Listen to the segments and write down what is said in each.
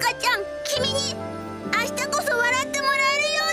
かちゃん、君に明日こそ笑ってもらえるよ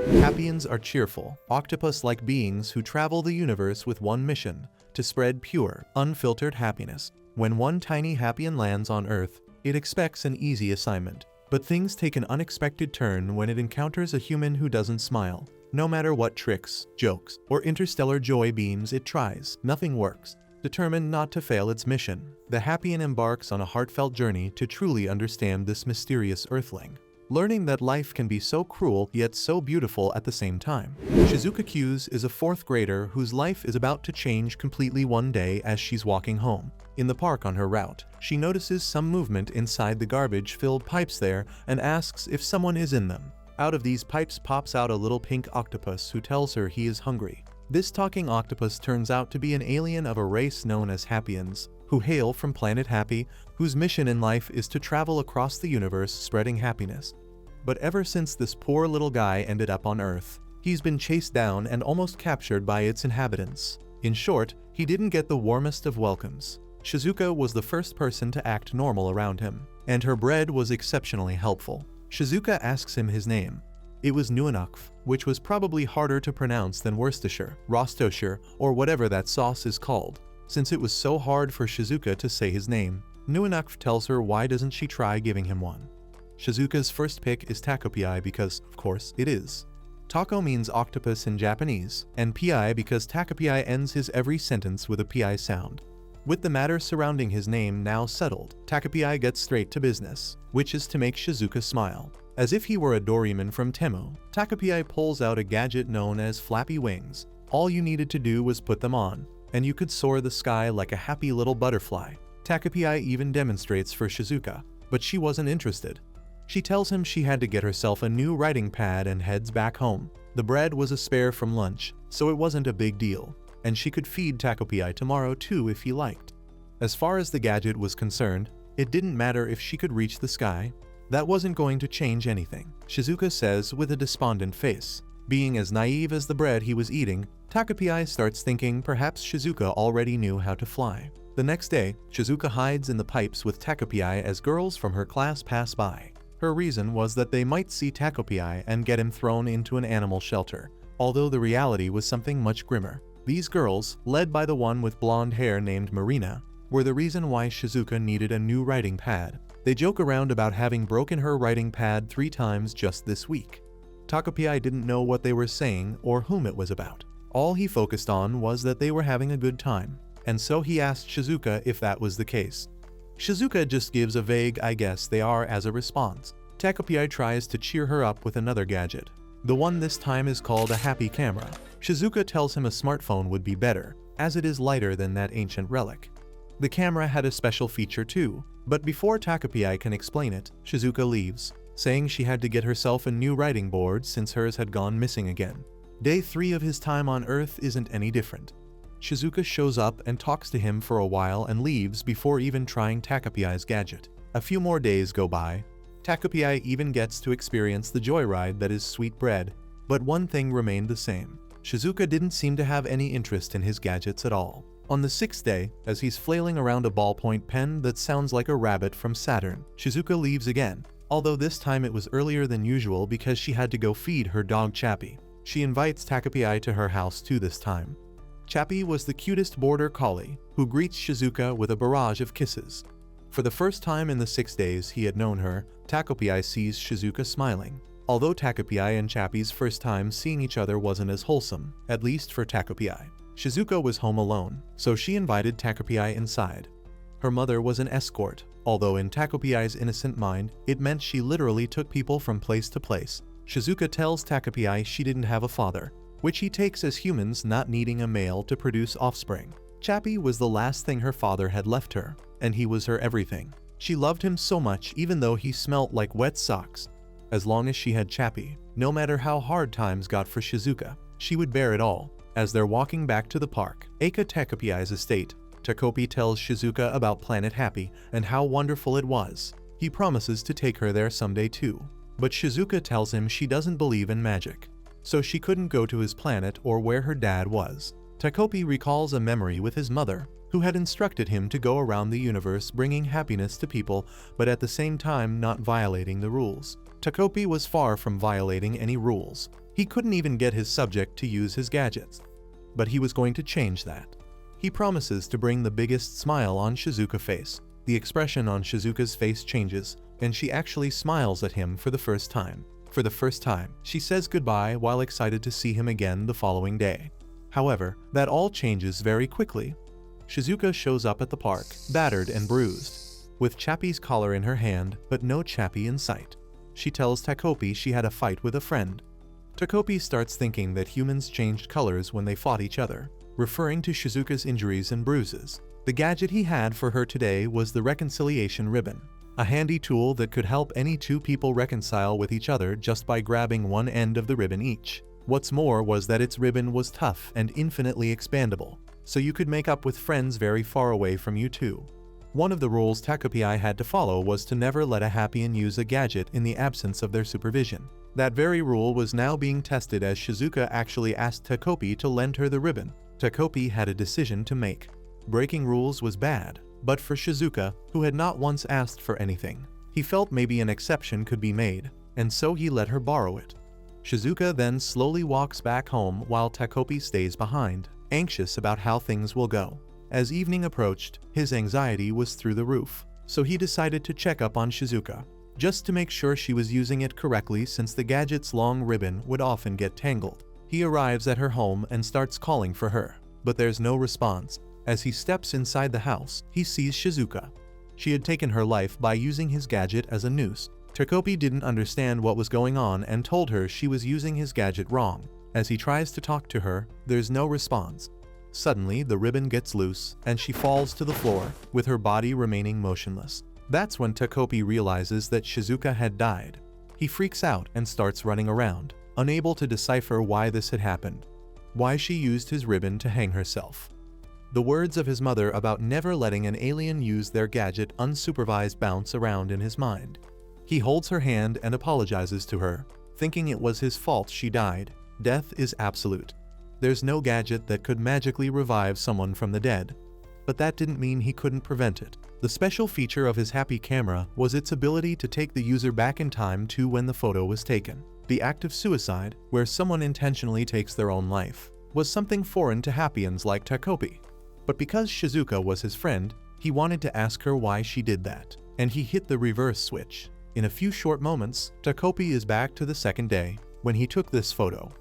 うに。 Hapians are cheerful, octopus-like beings who travel the universe with one mission: to spread pure, unfiltered happiness. When one tiny Hapian lands on Earth, it expects an easy assignment. But things take an unexpected turn when it encounters a human who doesn't smile. No matter what tricks, jokes, or interstellar joy beams it tries, nothing works. Determined not to fail its mission, the Hapian embarks on a heartfelt journey to truly understand this mysterious Earthling, learning that life can be so cruel yet so beautiful at the same time. Shizuka Q's is a 4th grader whose life is about to change completely one day as she's walking home. In the park on her route, she notices some movement inside the garbage-filled pipes there and asks if someone is in them. Out of these pipes pops out a little pink octopus who tells her he is hungry. This talking octopus turns out to be an alien of a race known as Hapians, who hail from planet Happy, whose mission in life is to travel across the universe spreading happiness. But ever since this poor little guy ended up on Earth, he's been chased down and almost captured by its inhabitants. In short, he didn't get the warmest of welcomes. Shizuka was the first person to act normal around him, and her bread was exceptionally helpful. Shizuka asks him his name. It was Nuanukf, which was probably harder to pronounce than Worcestershire, Rostoshire, or whatever that sauce is called. Since it was so hard for Shizuka to say his name, Nuanukf tells her why doesn't she try giving him one. Shizuka's first pick is Takopi because, of course, it is. Tako means octopus in Japanese, and pi because Takopi ends his every sentence with a pi sound. With the matter surrounding his name now settled, Takopi gets straight to business, which is to make Shizuka smile. As if he were a Doraemon from Temu, Takopi pulls out a gadget known as flappy wings. All you needed to do was put them on, and you could soar the sky like a happy little butterfly. Takopi even demonstrates for Shizuka, but she wasn't interested. She tells him she had to get herself a new writing pad and heads back home. The bread was a spare from lunch, so it wasn't a big deal, and she could feed Takopi tomorrow too if he liked. As far as the gadget was concerned, it didn't matter if she could reach the sky. That wasn't going to change anything, Shizuka says with a despondent face. Being as naive as the bread he was eating, Takopi starts thinking perhaps Shizuka already knew how to fly. The next day, Shizuka hides in the pipes with Takopi as girls from her class pass by. Her reason was that they might see Takopi and get him thrown into an animal shelter, although the reality was something much grimmer. These girls, led by the one with blonde hair named Marina, were the reason why Shizuka needed a new writing pad. They joke around about having broken her writing pad 3 times just this week. Takopi didn't know what they were saying or whom it was about. All he focused on was that they were having a good time, and so he asked Shizuka if that was the case. Shizuka just gives a vague "I guess they are" as a response. Takopi tries to cheer her up with another gadget. The one this time is called a happy camera. Shizuka tells him a smartphone would be better, as it is lighter than that ancient relic. The camera had a special feature too, but before Takopi can explain it, Shizuka leaves, saying she had to get herself a new writing board since hers had gone missing again. Day 3 of his time on Earth isn't any different. Shizuka shows up and talks to him for a while and leaves before even trying Takopi's gadget. A few more days go by. Takopi even gets to experience the joyride that is sweet bread, but one thing remained the same. Shizuka didn't seem to have any interest in his gadgets at all. On the 6th day, as he's flailing around a ballpoint pen that sounds like a rabbit from Saturn, Shizuka leaves again, although this time it was earlier than usual because she had to go feed her dog Chappie. She invites Takopi to her house too this time. Chappie was the cutest border collie, who greets Shizuka with a barrage of kisses. For the first time in the 6 days he had known her, Takopi sees Shizuka smiling. Although Takopi and Chappie's first time seeing each other wasn't as wholesome, at least for Takopi. Shizuka was home alone, so she invited Takopi inside. Her mother was an escort, although in Takopi's innocent mind, it meant she literally took people from place to place. Shizuka tells Takopi she didn't have a father, which he takes as humans not needing a male to produce offspring. Chappie was the last thing her father had left her, and he was her everything. She loved him so much even though he smelt like wet socks. As long as she had Chappie, no matter how hard times got for Shizuka, she would bear it all. As they're walking back to the park, Aka Takopi's estate, Takopi tells Shizuka about Planet Happy and how wonderful it was. He promises to take her there someday too. But Shizuka tells him she doesn't believe in magic, so she couldn't go to his planet or where her dad was. Takopi recalls a memory with his mother, who had instructed him to go around the universe bringing happiness to people, but at the same time not violating the rules. Takopi was far from violating any rules. He couldn't even get his subject to use his gadgets. But he was going to change that. He promises to bring the biggest smile on Shizuka's face. The expression on Shizuka's face changes, and she actually smiles at him for the first time. For the first time, she says goodbye while excited to see him again the following day. However, that all changes very quickly. Shizuka shows up at the park, battered and bruised, with Chappie's collar in her hand, but no Chappie in sight. She tells Takopi she had a fight with a friend. Takopi starts thinking that humans changed colors when they fought each other, referring to Shizuka's injuries and bruises. The gadget he had for her today was the reconciliation ribbon, a handy tool that could help any two people reconcile with each other just by grabbing one end of the ribbon each. What's more was that its ribbon was tough and infinitely expandable, so you could make up with friends very far away from you too. One of the rules Takopi had to follow was to never let a Happian use a gadget in the absence of their supervision. That very rule was now being tested as Shizuka actually asked Takopi to lend her the ribbon. Takopi had a decision to make. Breaking rules was bad, but for Shizuka, who had not once asked for anything, he felt maybe an exception could be made, and so he let her borrow it. Shizuka then slowly walks back home while Takopi stays behind, anxious about how things will go. As evening approached, his anxiety was through the roof, so he decided to check up on Shizuka, just to make sure she was using it correctly since the gadget's long ribbon would often get tangled. He arrives at her home and starts calling for her, but there's no response. As he steps inside the house, he sees Shizuka. She had taken her life by using his gadget as a noose. Takopi didn't understand what was going on and told her she was using his gadget wrong. As he tries to talk to her, there's no response. Suddenly, the ribbon gets loose, and she falls to the floor, with her body remaining motionless. That's when Takopi realizes that Shizuka had died. He freaks out and starts running around, unable to decipher why this had happened, why she used his ribbon to hang herself. The words of his mother about never letting an alien use their gadget unsupervised bounce around in his mind. He holds her hand and apologizes to her, thinking it was his fault she died. Death is absolute. There's no gadget that could magically revive someone from the dead. But that didn't mean he couldn't prevent it. The special feature of his Happy camera was its ability to take the user back in time to when the photo was taken. The act of suicide, where someone intentionally takes their own life, was something foreign to Happians like Takopi. But because Shizuka was his friend, he wanted to ask her why she did that, and he hit the reverse switch. In a few short moments, Takopi is back to the second day, when he took this photo.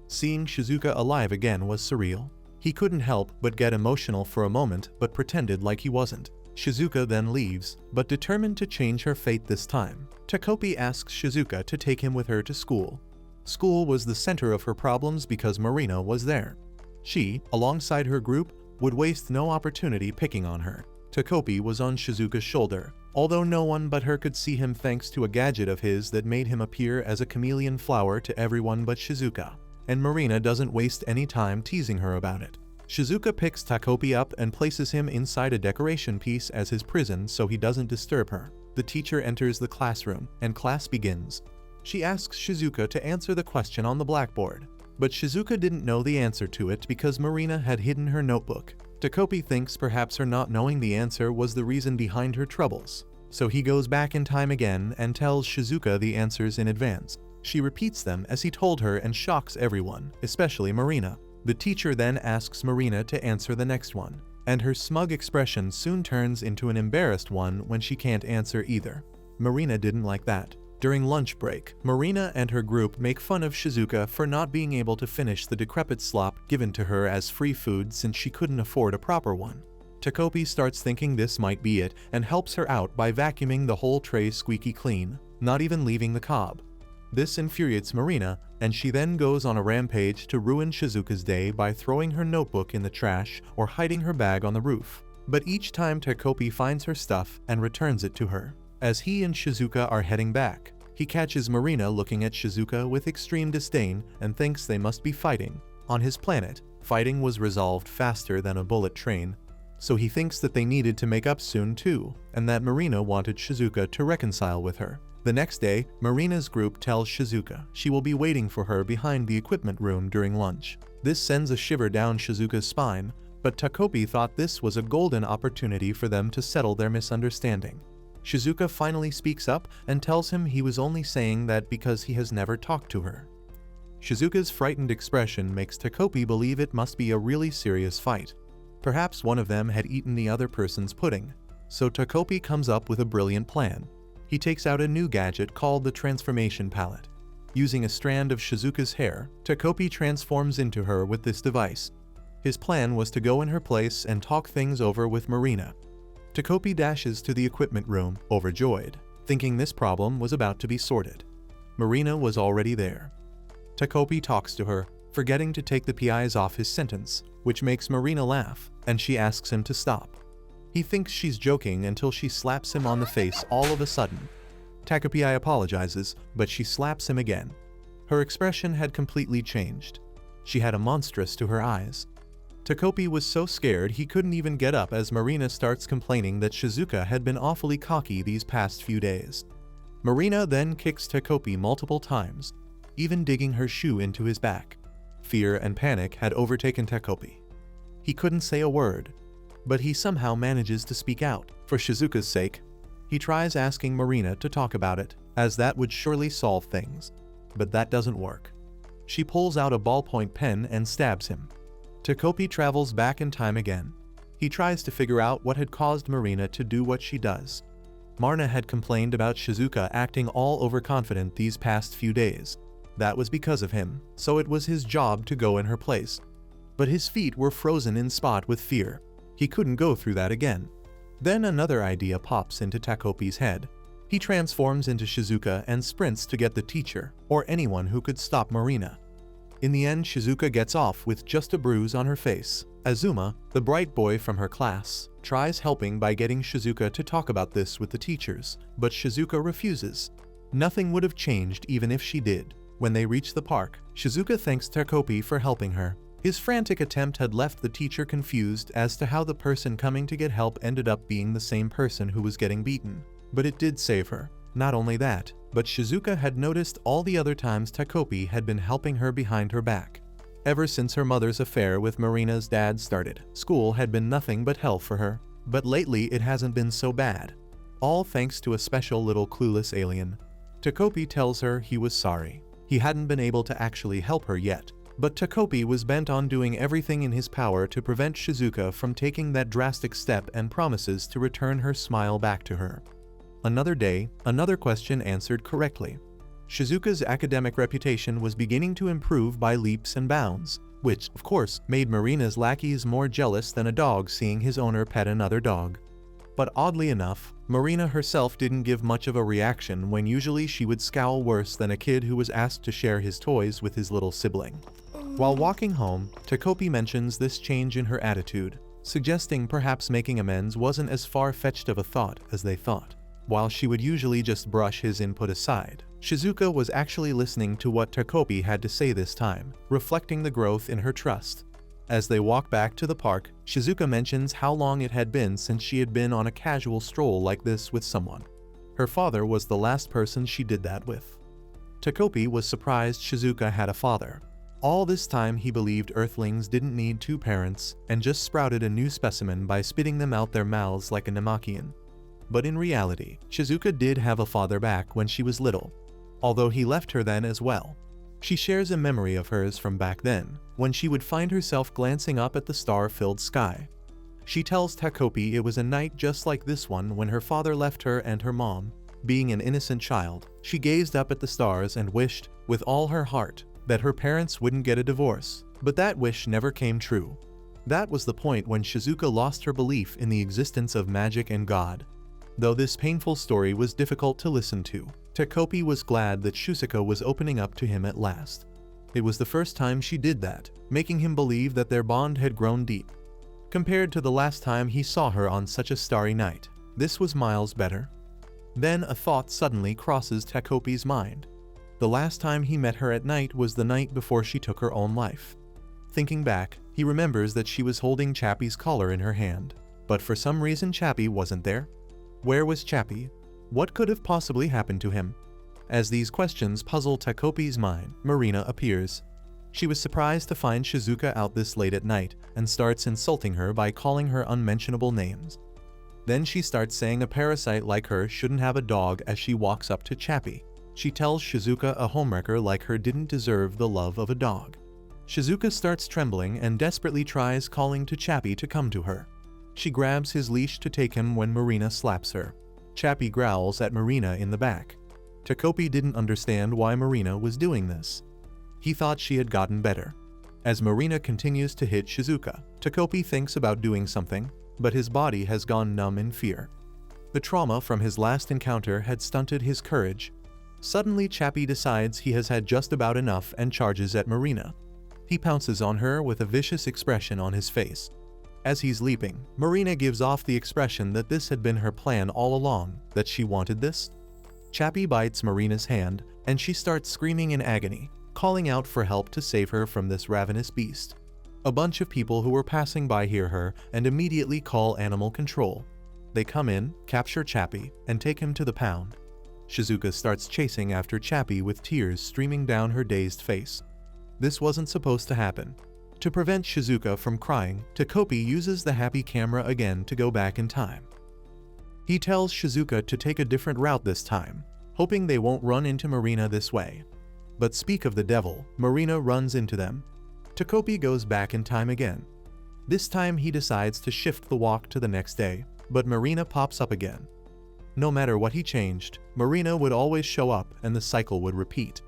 Seeing Shizuka alive again was surreal. He couldn't help but get emotional for a moment but pretended like he wasn't. Shizuka then leaves, but determined to change her fate this time. Takopi asks Shizuka to take him with her to school. School was the center of her problems because Marina was there. She, alongside her group, would waste no opportunity picking on her. Takopi was on Shizuka's shoulder, although no one but her could see him thanks to a gadget of his that made him appear as a chameleon flower to everyone but Shizuka. And Marina doesn't waste any time teasing her about it. Shizuka picks Takopi up and places him inside a decoration piece as his prison so he doesn't disturb her. The teacher enters the classroom, and class begins. She asks Shizuka to answer the question on the blackboard, but Shizuka didn't know the answer to it because Marina had hidden her notebook. Takopi thinks perhaps her not knowing the answer was the reason behind her troubles, so he goes back in time again and tells Shizuka the answers in advance. She repeats them as he told her and shocks everyone, especially Marina. The teacher then asks Marina to answer the next one, and her smug expression soon turns into an embarrassed one when she can't answer either. Marina didn't like that. During lunch break, Marina and her group make fun of Shizuka for not being able to finish the decrepit slop given to her as free food since she couldn't afford a proper one. Takopi starts thinking this might be it and helps her out by vacuuming the whole tray squeaky clean, not even leaving the cob. This infuriates Marina, and she then goes on a rampage to ruin Shizuka's day by throwing her notebook in the trash or hiding her bag on the roof. But each time Takopi finds her stuff and returns it to her. As he and Shizuka are heading back, he catches Marina looking at Shizuka with extreme disdain and thinks they must be fighting. On his planet, fighting was resolved faster than a bullet train. so he thinks that they needed to make up soon too, and that Marina wanted Shizuka to reconcile with her. The next day, Marina's group tells Shizuka she will be waiting for her behind the equipment room during lunch. This sends a shiver down Shizuka's spine, but Takopi thought this was a golden opportunity for them to settle their misunderstanding. Shizuka finally speaks up and tells him he was only saying that because he has never talked to her. Shizuka's frightened expression makes Takopi believe it must be a really serious fight. Perhaps one of them had eaten the other person's pudding. So Takopi comes up with a brilliant plan. He takes out a new gadget called the Transformation Palette. Using a strand of Shizuka's hair, Takopi transforms into her with this device. His plan was to go in her place and talk things over with Marina. Takopi dashes to the equipment room, overjoyed, thinking this problem was about to be sorted. Marina was already there. Takopi talks to her, forgetting to take the PIs off his sentence, which makes Marina laugh, and she asks him to stop. He thinks she's joking until she slaps him on the face all of a sudden. Takopi apologizes, but she slaps him again. Her expression had completely changed. She had a monstrous to her eyes. Takopi was so scared he couldn't even get up as Marina starts complaining that Shizuka had been awfully cocky these past few days. Marina then kicks Takopi multiple times, even digging her shoe into his back. Fear and panic had overtaken Takopi. He couldn't say a word, but he somehow manages to speak out. For Shizuka's sake, he tries asking Marina to talk about it, as that would surely solve things. But that doesn't work. She pulls out a ballpoint pen and stabs him. Takopi travels back in time again. He tries to figure out what had caused Marina to do what she does. Marina had complained about Shizuka acting all overconfident these past few days. That was because of him, so it was his job to go in her place. But his feet were frozen in spot with fear. He couldn't go through that again. Then another idea pops into Takopi's head. He transforms into Shizuka and sprints to get the teacher, or anyone who could stop Marina. In the end, Shizuka gets off with just a bruise on her face. Azuma, the bright boy from her class, tries helping by getting Shizuka to talk about this with the teachers, but Shizuka refuses. Nothing would have changed even if she did. When they reach the park, Shizuka thanks Takopi for helping her. His frantic attempt had left the teacher confused as to how the person coming to get help ended up being the same person who was getting beaten. But it did save her. Not only that, but Shizuka had noticed all the other times Takopi had been helping her behind her back. Ever since her mother's affair with Marina's dad started, school had been nothing but hell for her. But lately it hasn't been so bad. All thanks to a special little clueless alien. Takopi tells her he was sorry. He hadn't been able to actually help her yet. But Takopi was bent on doing everything in his power to prevent Shizuka from taking that drastic step and promises to return her smile back to her. Another day, another question answered correctly. Shizuka's academic reputation was beginning to improve by leaps and bounds, which, of course, made Marina's lackeys more jealous than a dog seeing his owner pet another dog. But oddly enough, Marina herself didn't give much of a reaction when usually she would scowl worse than a kid who was asked to share his toys with his little sibling. While walking home, Takopi mentions this change in her attitude, suggesting perhaps making amends wasn't as far-fetched of a thought as they thought. While she would usually just brush his input aside, Shizuka was actually listening to what Takopi had to say this time, reflecting the growth in her trust. As they walk back to the park, Shizuka mentions how long it had been since she had been on a casual stroll like this with someone. Her father was the last person she did that with. Takopi was surprised Shizuka had a father. All this time he believed Earthlings didn't need two parents and just sprouted a new specimen by spitting them out their mouths like a Namakian. But in reality, Shizuka did have a father back when she was little, although he left her then as well. She shares a memory of hers from back then, when she would find herself glancing up at the star-filled sky. She tells Takopi it was a night just like this one when her father left her and her mom. Being an innocent child, she gazed up at the stars and wished, with all her heart, that her parents wouldn't get a divorce. But that wish never came true. That was the point when Shizuka lost her belief in the existence of magic and God. Though this painful story was difficult to listen to, Takopi was glad that Shizuka was opening up to him at last. It was the first time she did that, making him believe that their bond had grown deep. Compared to the last time he saw her on such a starry night, this was miles better. Then a thought suddenly crosses Takopi's mind. The last time he met her at night was the night before she took her own life. Thinking back, he remembers that she was holding Chappie's collar in her hand. But for some reason Chappie wasn't there. Where was Chappie? What could have possibly happened to him? As these questions puzzle Takopi's mind, Marina appears. She was surprised to find Shizuka out this late at night and starts insulting her by calling her unmentionable names. Then she starts saying a parasite like her shouldn't have a dog as she walks up to Chappie. She tells Shizuka a homewrecker like her didn't deserve the love of a dog. Shizuka starts trembling and desperately tries calling to Chappie to come to her. She grabs his leash to take him when Marina slaps her. Chappie growls at Marina in the back. Takopi didn't understand why Marina was doing this. He thought she had gotten better. As Marina continues to hit Shizuka, Takopi thinks about doing something, but his body has gone numb in fear. The trauma from his last encounter had stunted his courage. Suddenly Chappie decides he has had just about enough and charges at Marina. He pounces on her with a vicious expression on his face. As he's leaping, Marina gives off the expression that this had been her plan all along, that she wanted this. Chappie bites Marina's hand, and she starts screaming in agony, calling out for help to save her from this ravenous beast. A bunch of people who were passing by hear her and immediately call animal control. They come in, capture Chappie, and take him to the pound. Shizuka starts chasing after Chappie with tears streaming down her dazed face. This wasn't supposed to happen. To prevent Shizuka from crying, Takopi uses the happy camera again to go back in time. He tells Shizuka to take a different route this time, hoping they won't run into Marina this way. But speak of the devil, Marina runs into them. Takopi goes back in time again. This time he decides to shift the walk to the next day, but Marina pops up again. No matter what he changed, Marina would always show up and the cycle would repeat.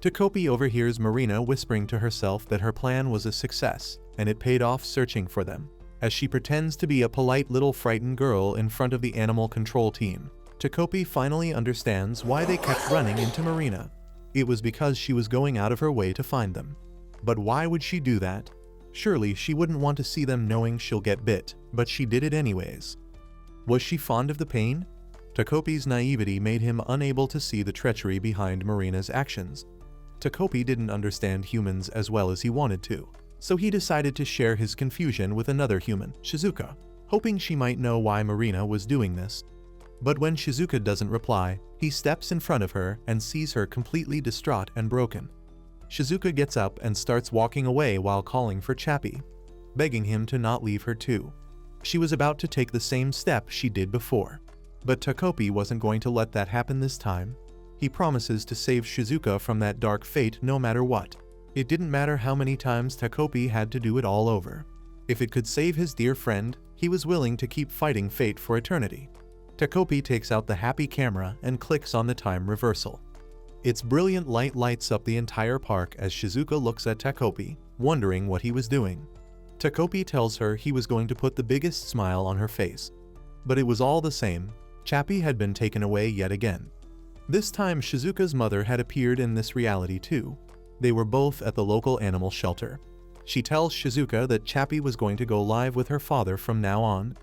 Takopi overhears Marina whispering to herself that her plan was a success, and it paid off searching for them. As she pretends to be a polite little frightened girl in front of the animal control team, Takopi finally understands why they kept running into Marina. It was because she was going out of her way to find them. But why would she do that? Surely she wouldn't want to see them knowing she'll get bit, but she did it anyways. Was she fond of the pain? Takopi's naivety made him unable to see the treachery behind Marina's actions. Takopi didn't understand humans as well as he wanted to, so he decided to share his confusion with another human, Shizuka, hoping she might know why Marina was doing this. But when Shizuka doesn't reply, he steps in front of her and sees her completely distraught and broken. Shizuka gets up and starts walking away while calling for Chappie, begging him to not leave her too. She was about to take the same step she did before. But Takopi wasn't going to let that happen this time. He promises to save Shizuka from that dark fate no matter what. It didn't matter how many times Takopi had to do it all over. If it could save his dear friend, he was willing to keep fighting fate for eternity. Takopi takes out the happy camera and clicks on the time reversal. Its brilliant light lights up the entire park as Shizuka looks at Takopi, wondering what he was doing. Takopi tells her he was going to put the biggest smile on her face. But it was all the same. Chappie had been taken away yet again. This time Shizuka's mother had appeared in this reality too. They were both at the local animal shelter. She tells Shizuka that Chappie was going to go live with her father from now on.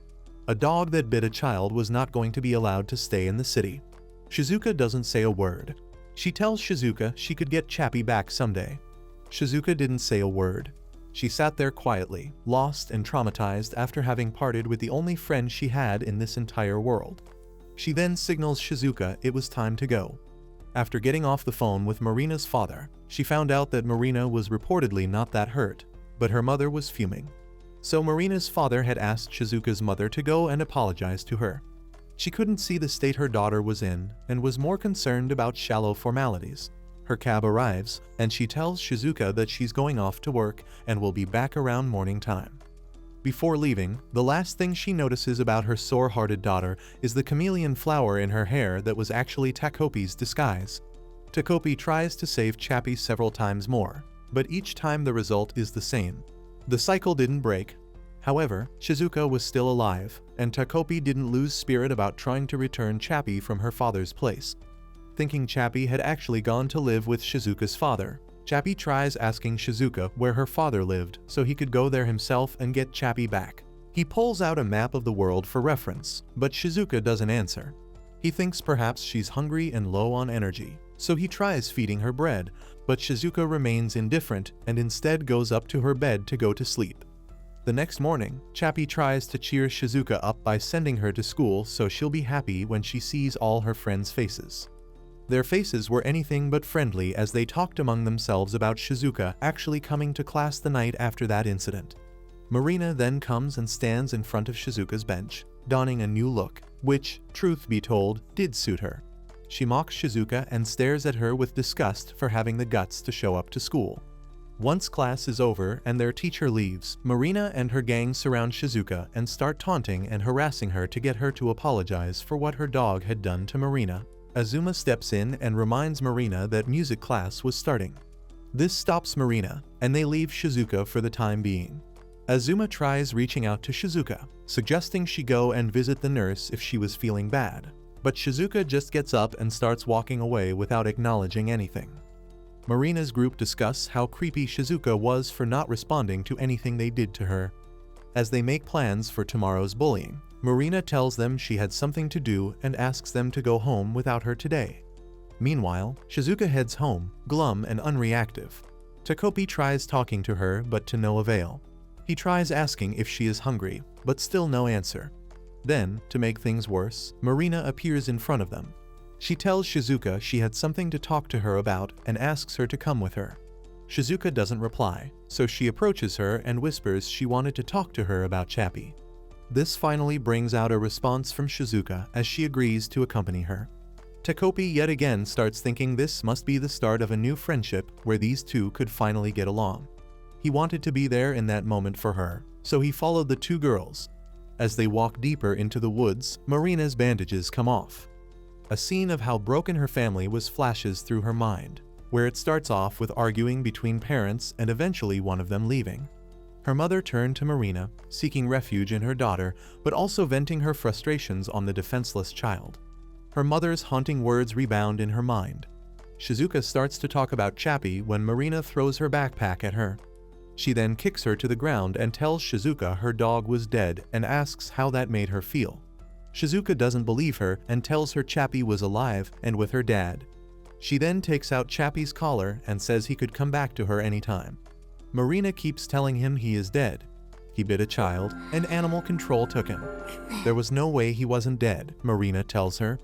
A dog that bit a child was not going to be allowed to stay in the city. Shizuka doesn't say a word. She tells Shizuka she could get Chappie back someday. Shizuka didn't say a word. She sat there quietly, lost and traumatized after having parted with the only friend she had in this entire world. She then signals Shizuka it was time to go. After getting off the phone with Marina's father, she found out that Marina was reportedly not that hurt, but her mother was fuming. So Marina's father had asked Shizuka's mother to go and apologize to her. She couldn't see the state her daughter was in and was more concerned about shallow formalities. Her cab arrives, and she tells Shizuka that she's going off to work and will be back around morning time. Before leaving, the last thing she notices about her sore-hearted daughter is the chameleon flower in her hair that was actually Takopi's disguise. Takopi tries to save Chappie several times more, but each time the result is the same. The cycle didn't break. However, Shizuka was still alive, and Takopi didn't lose spirit about trying to return Chappie from her father's place. Thinking Chappie had actually gone to live with Shizuka's father, Chappie tries asking Shizuka where her father lived so he could go there himself and get Chappie back. He pulls out a map of the world for reference, but Shizuka doesn't answer. He thinks perhaps she's hungry and low on energy, so he tries feeding her bread, but Shizuka remains indifferent and instead goes up to her bed to go to sleep. The next morning, Chappie tries to cheer Shizuka up by sending her to school so she'll be happy when she sees all her friends' faces. Their faces were anything but friendly as they talked among themselves about Shizuka actually coming to class the night after that incident. Marina then comes and stands in front of Shizuka's bench, donning a new look, which, truth be told, did suit her. She mocks Shizuka and stares at her with disgust for having the guts to show up to school. Once class is over and their teacher leaves, Marina and her gang surround Shizuka and start taunting and harassing her to get her to apologize for what her dog had done to Marina. Azuma steps in and reminds Marina that music class was starting. This stops Marina, and they leave Shizuka for the time being. Azuma tries reaching out to Shizuka, suggesting she go and visit the nurse if she was feeling bad, but Shizuka just gets up and starts walking away without acknowledging anything. Marina's group discuss how creepy Shizuka was for not responding to anything they did to her. As they make plans for tomorrow's bullying, Marina tells them she had something to do and asks them to go home without her today. Meanwhile, Shizuka heads home, glum and unreactive. Takopi tries talking to her but to no avail. He tries asking if she is hungry, but still no answer. Then, to make things worse, Marina appears in front of them. She tells Shizuka she had something to talk to her about and asks her to come with her. Shizuka doesn't reply, so she approaches her and whispers she wanted to talk to her about Chappie. This finally brings out a response from Shizuka as she agrees to accompany her. Takopi yet again starts thinking this must be the start of a new friendship where these two could finally get along. He wanted to be there in that moment for her, so he followed the two girls. As they walk deeper into the woods, Marina's bandages come off. A scene of how broken her family was flashes through her mind, where it starts off with arguing between parents and eventually one of them leaving. Her mother turned to Marina, seeking refuge in her daughter, but also venting her frustrations on the defenseless child. Her mother's haunting words rebound in her mind. Shizuka starts to talk about Chappie when Marina throws her backpack at her. She then kicks her to the ground and tells Shizuka her dog was dead and asks how that made her feel. Shizuka doesn't believe her and tells her Chappie was alive and with her dad. She then takes out Chappie's collar and says he could come back to her anytime. Marina keeps telling him he is dead. He bit a child, and animal control took him. There was no way he wasn't dead, Marina tells her.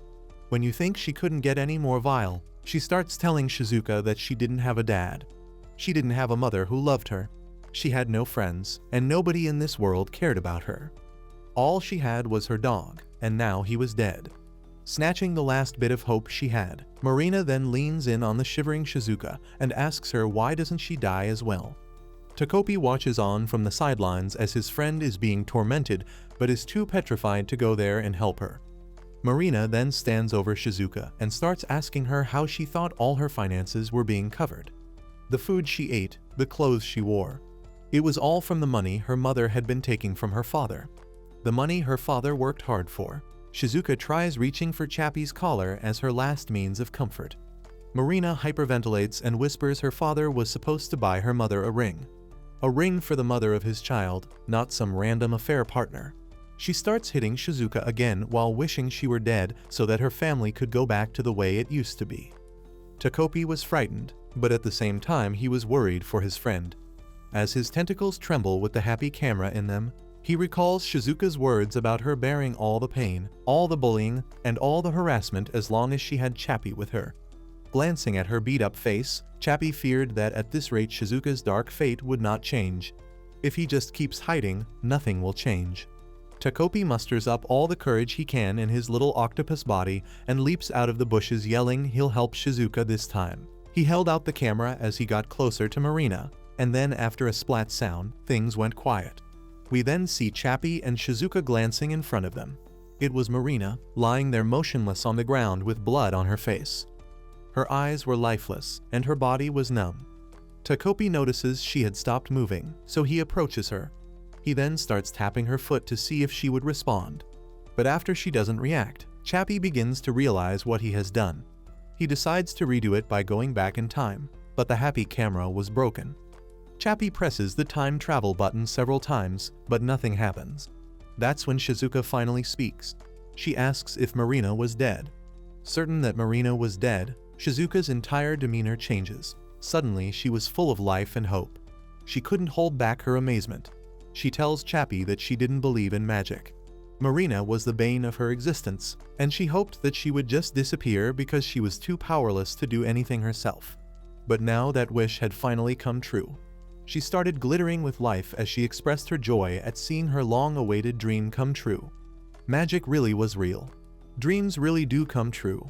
When you think she couldn't get any more vile, she starts telling Shizuka that she didn't have a dad. She didn't have a mother who loved her. She had no friends, and nobody in this world cared about her. All she had was her dog, and now he was dead. Snatching the last bit of hope she had, Marina then leans in on the shivering Shizuka and asks her why doesn't she die as well. Takopi watches on from the sidelines as his friend is being tormented but is too petrified to go there and help her. Marina then stands over Shizuka and starts asking her how she thought all her finances were being covered. The food she ate, the clothes she wore. It was all from the money her mother had been taking from her father. The money her father worked hard for. Shizuka tries reaching for Chappie's collar as her last means of comfort. Marina hyperventilates and whispers her father was supposed to buy her mother a ring. A ring for the mother of his child, not some random affair partner. She starts hitting Shizuka again while wishing she were dead so that her family could go back to the way it used to be. Takopi was frightened, but at the same time he was worried for his friend. As his tentacles tremble with the happy camera in them, he recalls Shizuka's words about her bearing all the pain, all the bullying, and all the harassment as long as she had Chappie with her. Glancing at her beat-up face, Chappie feared that at this rate Shizuka's dark fate would not change. If he just keeps hiding, nothing will change. Takopi musters up all the courage he can in his little octopus body and leaps out of the bushes yelling he'll help Shizuka this time. He held out the camera as he got closer to Marina, and then after a splat sound, things went quiet. We then see Chappie and Shizuka glancing in front of them. It was Marina, lying there motionless on the ground with blood on her face. Her eyes were lifeless, and her body was numb. Takopi notices she had stopped moving, so he approaches her. He then starts tapping her foot to see if she would respond. But after she doesn't react, Chappie begins to realize what he has done. He decides to redo it by going back in time, but the happy camera was broken. Chappie presses the time travel button several times, but nothing happens. That's when Shizuka finally speaks. She asks if Marina was dead. Certain that Marina was dead, Shizuka's entire demeanor changes. Suddenly, she was full of life and hope. She couldn't hold back her amazement. She tells Chappie that she didn't believe in magic. Marina was the bane of her existence, and she hoped that she would just disappear because she was too powerless to do anything herself. But now that wish had finally come true. She started glittering with life as she expressed her joy at seeing her long-awaited dream come true. Magic really was real. Dreams really do come true.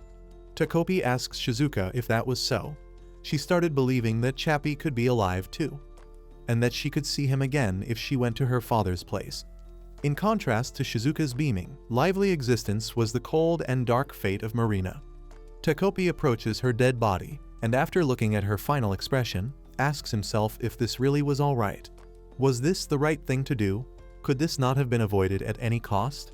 Takopi asks Shizuka if that was so. She started believing that Chappie could be alive too, and that she could see him again if she went to her father's place. In contrast to Shizuka's beaming, lively existence was the cold and dark fate of Marina. Takopi approaches her dead body, and after looking at her final expression, asks himself if this really was alright. Was this the right thing to do? Could this not have been avoided at any cost?